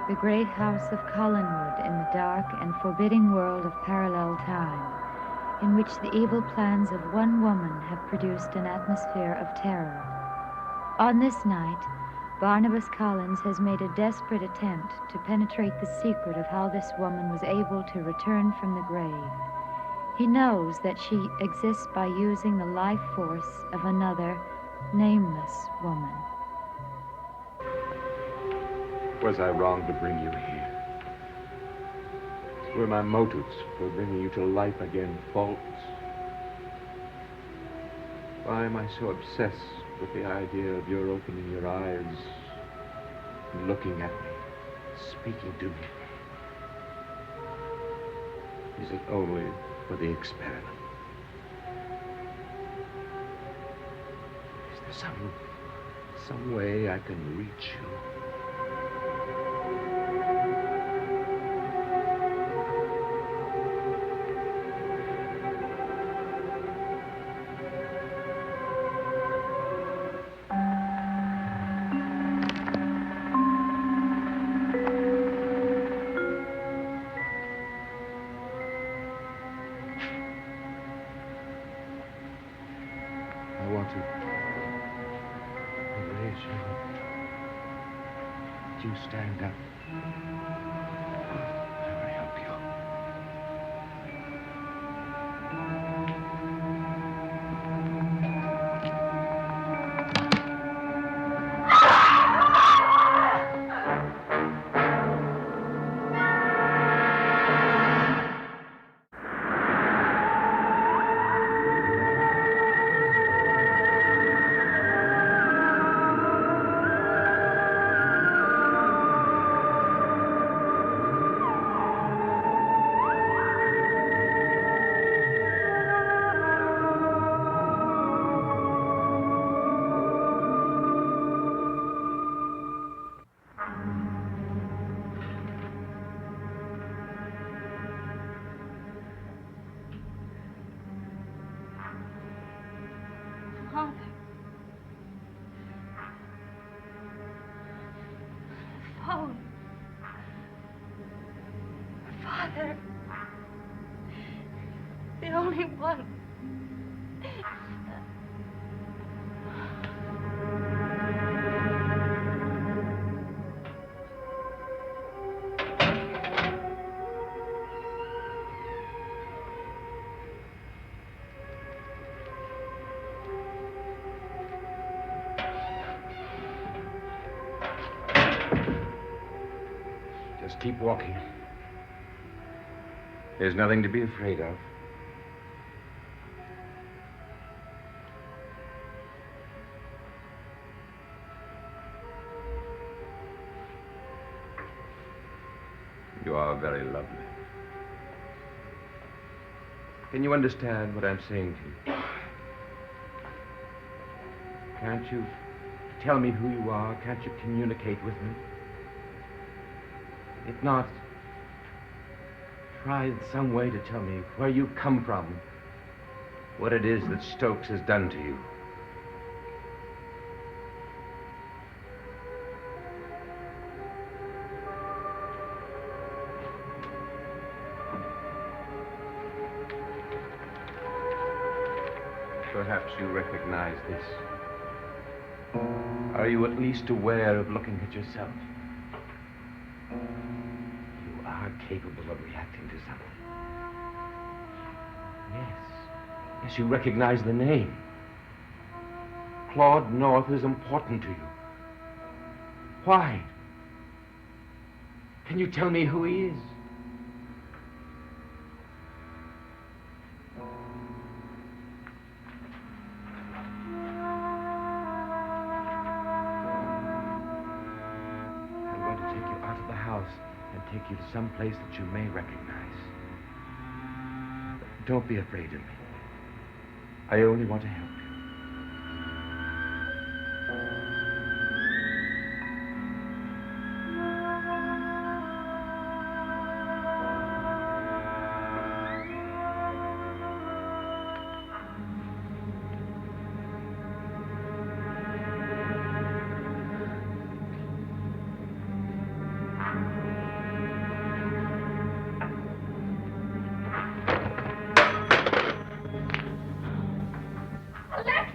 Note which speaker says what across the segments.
Speaker 1: the great house of Collinwood in the dark and forbidding world of parallel time, in which the evil plans of one woman have produced an atmosphere of terror. On this night, Barnabas Collins has made a desperate attempt to penetrate the secret of how this woman was able to return from the grave. He knows that she exists by using the life force of another, nameless woman.
Speaker 2: Was I wrong to bring you here? Were my motives for bringing you to life again false? Why am I so obsessed with the idea of your opening your eyes and looking at me, speaking to me? Is it only for the experiment? Is there some way I can reach you? I want to raise you up. You stand up. I will help you.
Speaker 3: Father. Phone. Father. The only one.
Speaker 2: Just keep walking. There's nothing to be afraid of. You are very lovely. Can you understand what I'm saying to you? Can't you tell me who you are? Can't you communicate with me? If not, try in some way to tell me where you come from, what it is that Stokes has done to you. Perhaps you recognize this. Are you at least aware of looking at yourself? You are capable of reacting to something. Yes, you recognize the name. Claude North is important to you. Why? Can you tell me who he is? Take you to some place that you may recognize. Don't be afraid of me. I only want to help you.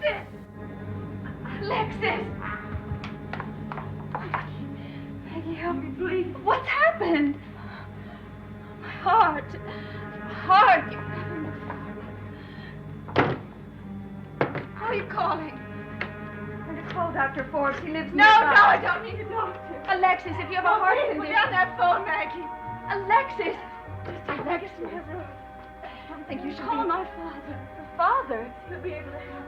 Speaker 3: Alexis! Alexis! Maggie, help me, please. What's happened? My heart. My heart. Who are you calling? I'm going to call Dr. Forbes. He lives nearby. No, I don't need a doctor. Alexis, if you have a heart condition. Put down that phone, Maggie. Alexis. Alexis. I don't think you should call my father. Your father? He'll be able to help.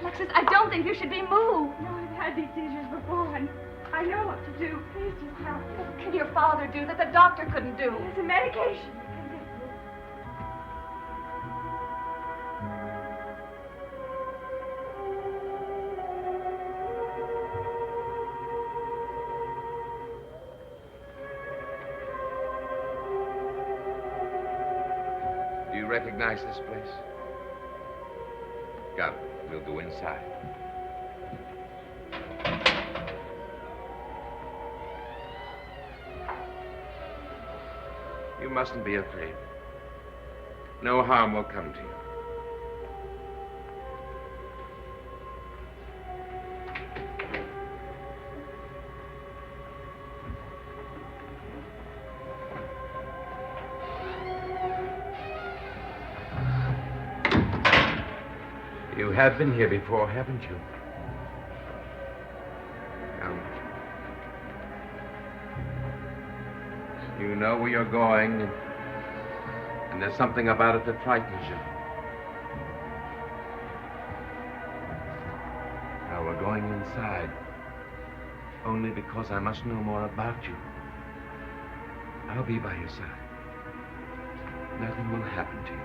Speaker 3: Alexis, I don't think you should be moved. No, I've had these seizures before, and I know what to do. Please just help. What can your father do that the doctor couldn't do? There's a medication.
Speaker 2: Do you recognize this place? Come, we'll go inside. You mustn't be afraid. No harm will come to you. You have been here before, haven't you? Come. You know where you're going, and there's something about it that frightens you. Now we're going inside, only because I must know more about you. I'll be by your side. Nothing will happen to you.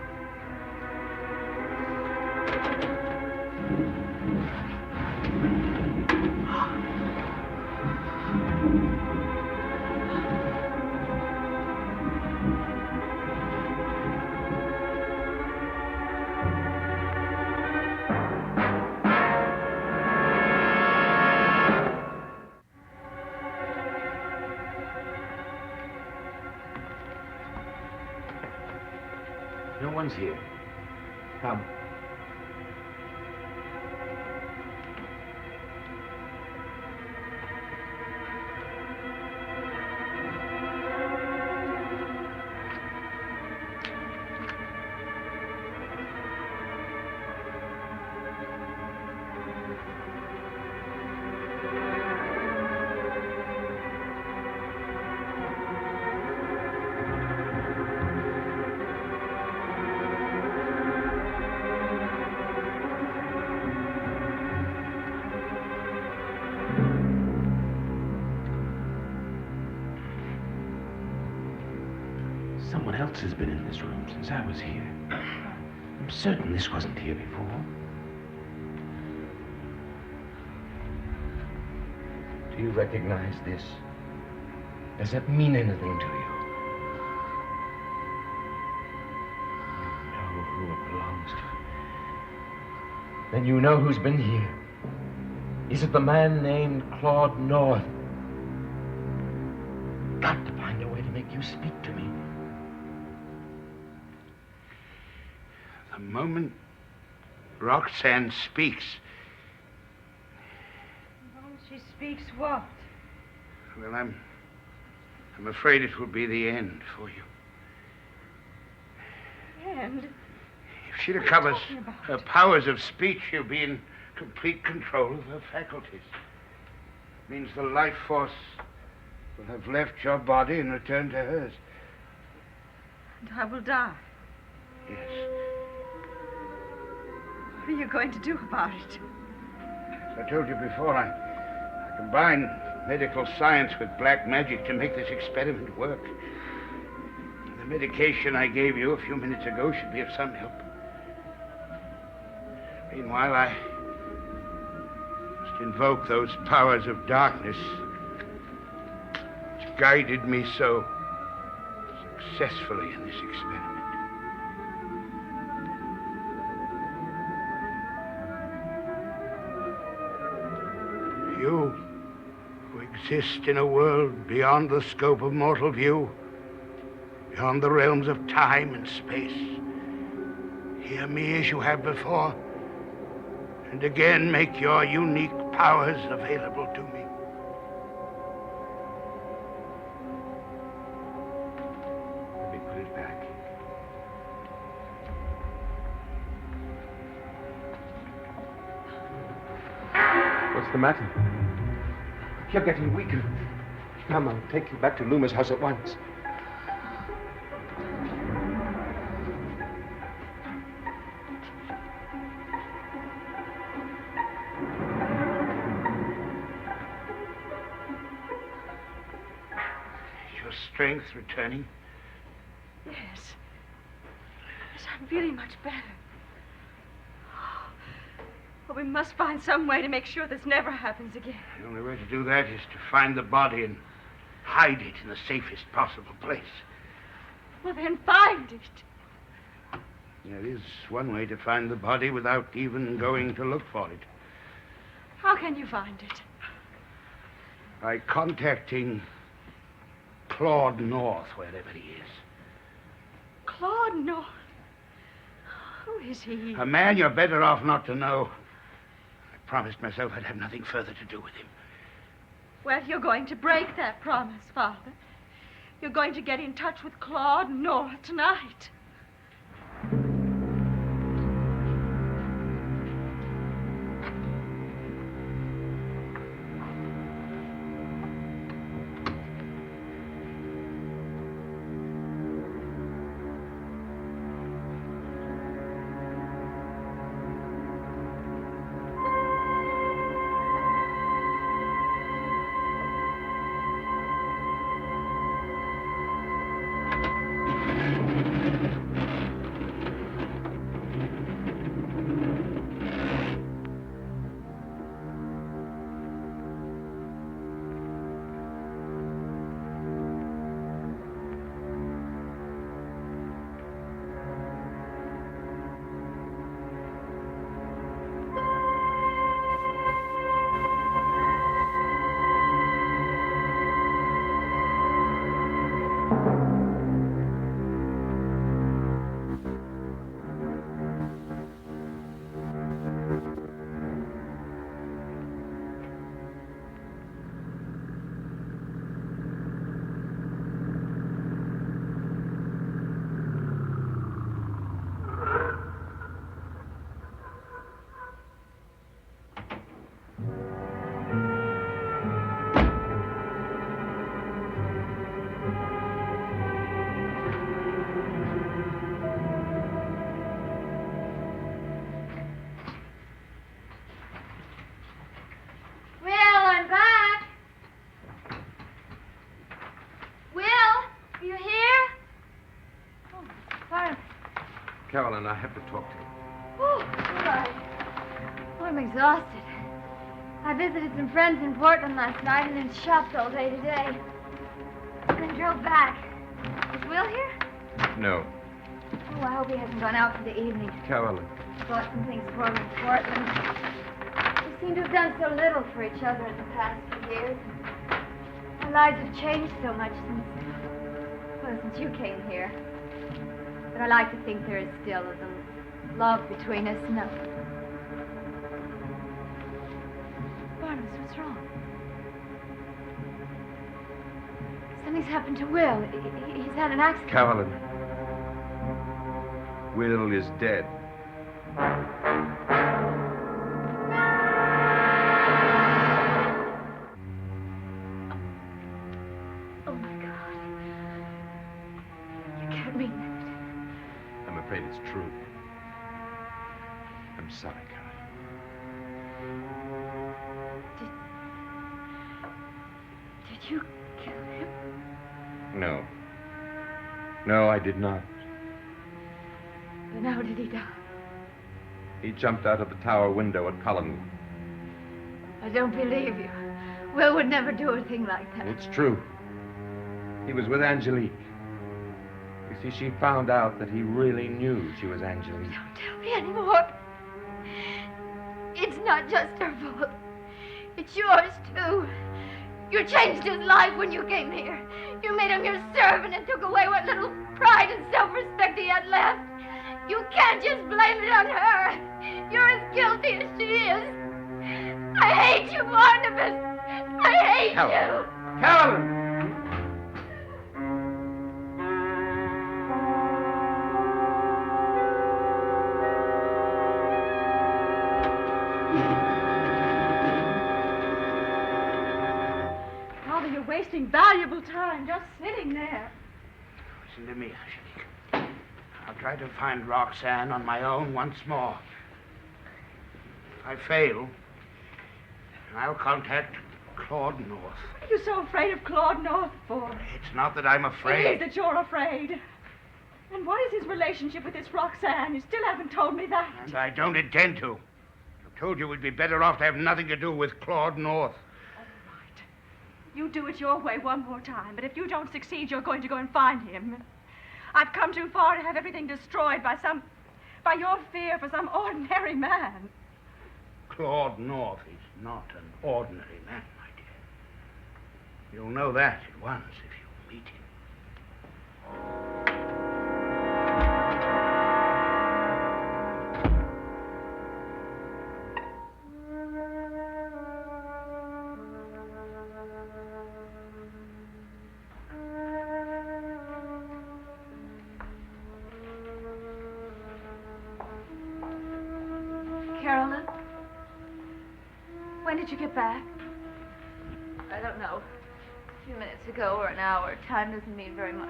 Speaker 2: No one's here. Come. Someone else has been in this room since I was here. I'm certain this wasn't here before. Do you recognize this? Does that mean anything to you? You know who it belongs to. Then you know who's been here. Is it the man named Claude North? Got to find a way to make you speak to me.
Speaker 4: The moment Roxanne speaks.
Speaker 3: The moment she speaks what?
Speaker 4: Well, I'm afraid it will be the end for you.
Speaker 3: And?
Speaker 4: If she recovers her powers of speech, she'll be in complete control of her faculties. It means the life force will have left your body and returned to hers.
Speaker 3: And I will die.
Speaker 4: Yes.
Speaker 3: What are you going to do about it?
Speaker 4: As I told you before, I combine medical science with black magic to make this experiment work. The medication I gave you a few minutes ago should be of some help. Meanwhile, I must invoke those powers of darkness which guided me so successfully in this experiment. You, who exist in a world beyond the scope of mortal view, beyond the realms of time and space, hear me as you have before, and again make your unique powers available to me.
Speaker 2: Let me put it back. What's the matter? You're getting weaker. Come, I'll take you back to Loomer's house at once.
Speaker 4: Is your strength returning?
Speaker 3: Yes. Yes, I'm feeling much better. But we must find some way to make sure this never happens again.
Speaker 4: The only way to do that is to find the body and hide it in the safest possible place.
Speaker 3: Well, then find it.
Speaker 4: There is one way to find the body without even going to look for it.
Speaker 3: How can you find it?
Speaker 4: By contacting Claude North, wherever he is.
Speaker 3: Claude North? Who is he?
Speaker 4: A man you're better off not to know. I promised myself I'd have nothing further to do with him.
Speaker 3: Well, you're going to break that promise, Father. You're going to get in touch with Claude North tonight.
Speaker 2: Carolyn, I have to talk to you.
Speaker 5: Oh, all right. Oh, I'm exhausted. I visited some friends in Portland last night and then shopped all day today. And then drove back. Is Will here?
Speaker 2: No.
Speaker 5: Oh, I hope he hasn't gone out for the evening.
Speaker 2: Carolyn.
Speaker 5: Bought some things for him in Portland. We seem to have done so little for each other in the past few years. Our lives have changed so much since you came here. But I like to think there is still a little love between us. No. Barnabas, what's wrong? Something's happened to Will. He's had an accident.
Speaker 2: Carolyn. Will is dead.
Speaker 5: Oh, my God. You can't mean that.
Speaker 2: I'm afraid it's true. I'm sorry, Carolyn.
Speaker 5: Did you kill him?
Speaker 2: No. No, I did not.
Speaker 5: Then how did he die?
Speaker 2: He jumped out of the tower window at Collinwood.
Speaker 5: I don't believe you. Will would never do a thing like that.
Speaker 2: It's true. He was with Angelique. You see, she found out that he really knew she was Angelique.
Speaker 5: Don't tell me anymore. It's not just her fault. It's yours, too. You changed his life when you came here. You made him your servant and took away what little pride and self-respect he had left. You can't just blame it on her. You're as guilty as she is. I hate you, Barnabas. I hate you.
Speaker 4: Carolyn!
Speaker 3: Father, you're wasting valuable time just sitting there.
Speaker 4: Listen to me, Angelique. I'll try to find Roxanne on my own once more. If I fail, I'll contact Claude North.
Speaker 3: What are you so afraid of Claude North for?
Speaker 4: It's not that I'm
Speaker 3: It is
Speaker 4: afraid.
Speaker 3: that you're afraid. And what is his relationship with this Roxanne? You still haven't told me that.
Speaker 4: And I don't intend to. I told you we'd be better off to have nothing to do with Claude North.
Speaker 3: You do it your way one more time, but if you don't succeed, you're going to go and find him. I've come too far to have everything destroyed by your fear for some ordinary man.
Speaker 4: Claude North is not an ordinary man, my dear. You'll know that at once if you meet him.
Speaker 3: Carolyn? When did you get back?
Speaker 5: I don't know. A few minutes ago or an hour. Time doesn't mean very much.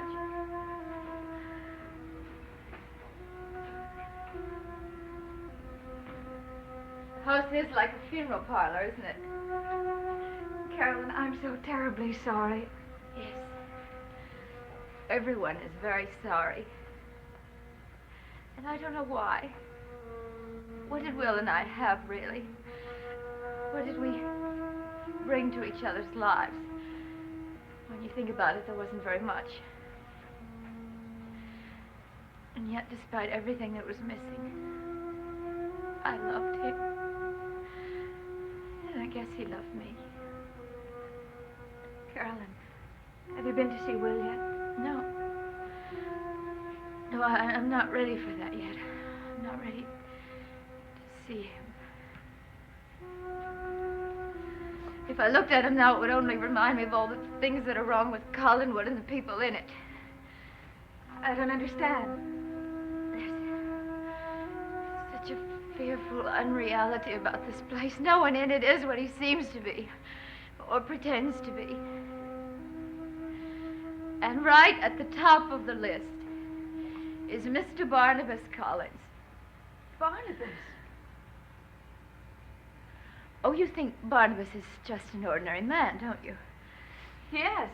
Speaker 5: House is like a funeral parlor, isn't it?
Speaker 3: Carolyn, I'm so terribly sorry.
Speaker 5: Yes. Everyone is very sorry. And I don't know why. What did Will and I have, really? What did we bring to each other's lives? When you think about it, there wasn't very much. And yet, despite everything that was missing, I loved him. And I guess he loved me.
Speaker 3: Carolyn, have you been to see Will yet?
Speaker 5: No. No, I'm not ready for that yet. I'm not ready to see him. If I looked at him now, it would only remind me of all the things that are wrong with Collinwood and the people in it.
Speaker 3: I don't understand.
Speaker 5: There's such a fearful unreality about this place. No one in it is what he seems to be, or pretends to be. And right at the top of the list is Mr. Barnabas Collins.
Speaker 3: Barnabas?
Speaker 5: Oh, you think Barnabas is just an ordinary man, don't you?
Speaker 3: Yes.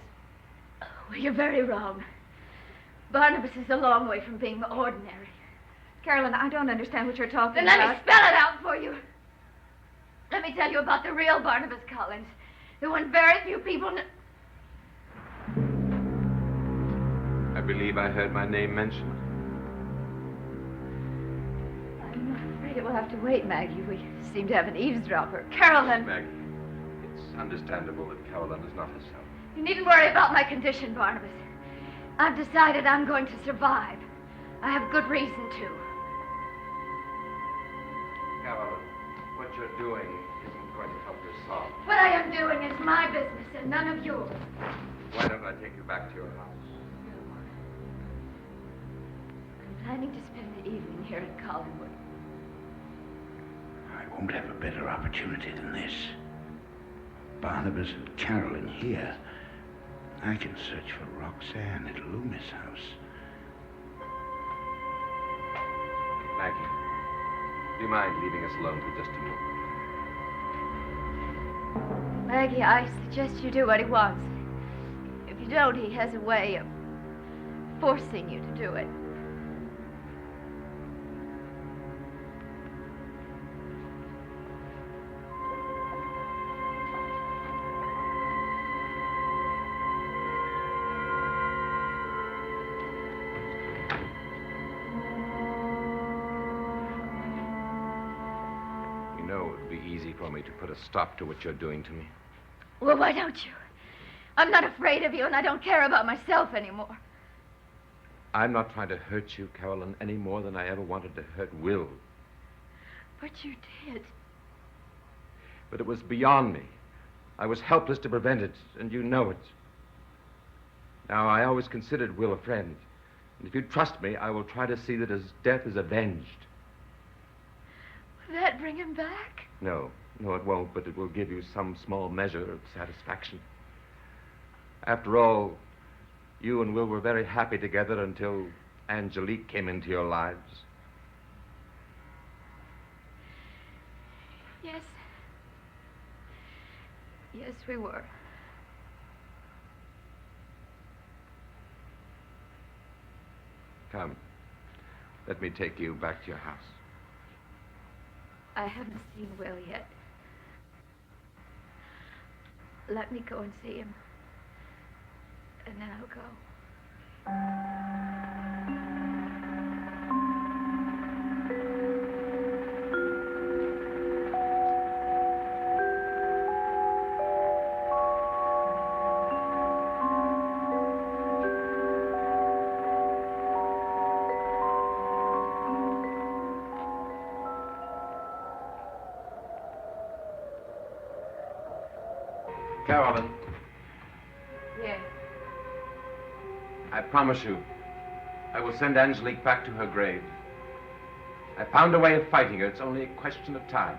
Speaker 5: Well, you're very wrong. Barnabas is a long way from being ordinary.
Speaker 3: Carolyn, I don't understand what you're talking
Speaker 5: Then
Speaker 3: about.
Speaker 5: let me spell it out for you. Let me tell you about the real Barnabas Collins, the one very few people know.
Speaker 2: I believe I heard my name mentioned.
Speaker 5: I'm afraid it will have to wait, Maggie. We seem to have an eavesdropper. Carolyn!
Speaker 2: Maggie, it's understandable that Carolyn is not herself.
Speaker 5: You needn't worry about my condition, Barnabas. I've decided I'm going to survive. I have good reason to.
Speaker 2: Carolyn, what you're doing isn't going to help yourself.
Speaker 5: What I am doing is my business and none of yours.
Speaker 2: Why don't I take you back to your house?
Speaker 5: I'm planning to spend the evening here at Collinwood.
Speaker 4: I won't have a better opportunity than this. Barnabas and Carolyn here. I can search for Roxanne at Loomis' house.
Speaker 2: Maggie, do you mind leaving us alone for just a moment?
Speaker 5: Maggie, I suggest you do what he wants. If you don't, he has a way of forcing you to do it.
Speaker 2: You know it would be easy for me to put a stop to what you're doing to me.
Speaker 5: Well, why don't you? I'm not afraid of you, and I don't care about myself anymore.
Speaker 2: I'm not trying to hurt you, Carolyn, any more than I ever wanted to hurt Will.
Speaker 3: But you did.
Speaker 2: But it was beyond me. I was helpless to prevent it, and you know it. Now, I always considered Will a friend. And if you trust me, I will try to see that his death is avenged.
Speaker 3: Will that bring him back?
Speaker 2: No, it won't, but it will give you some small measure of satisfaction. After all, you and Will were very happy together until Angelique came into your lives.
Speaker 3: Yes. Yes, we were.
Speaker 2: Come, let me take you back to your house.
Speaker 3: I haven't seen Will yet. Let me go and see him. And then I'll go.
Speaker 2: Carolyn,
Speaker 3: Yes.
Speaker 2: I promise you, I will send Angelique back to her grave. I found a way of fighting her. It's only a question of time.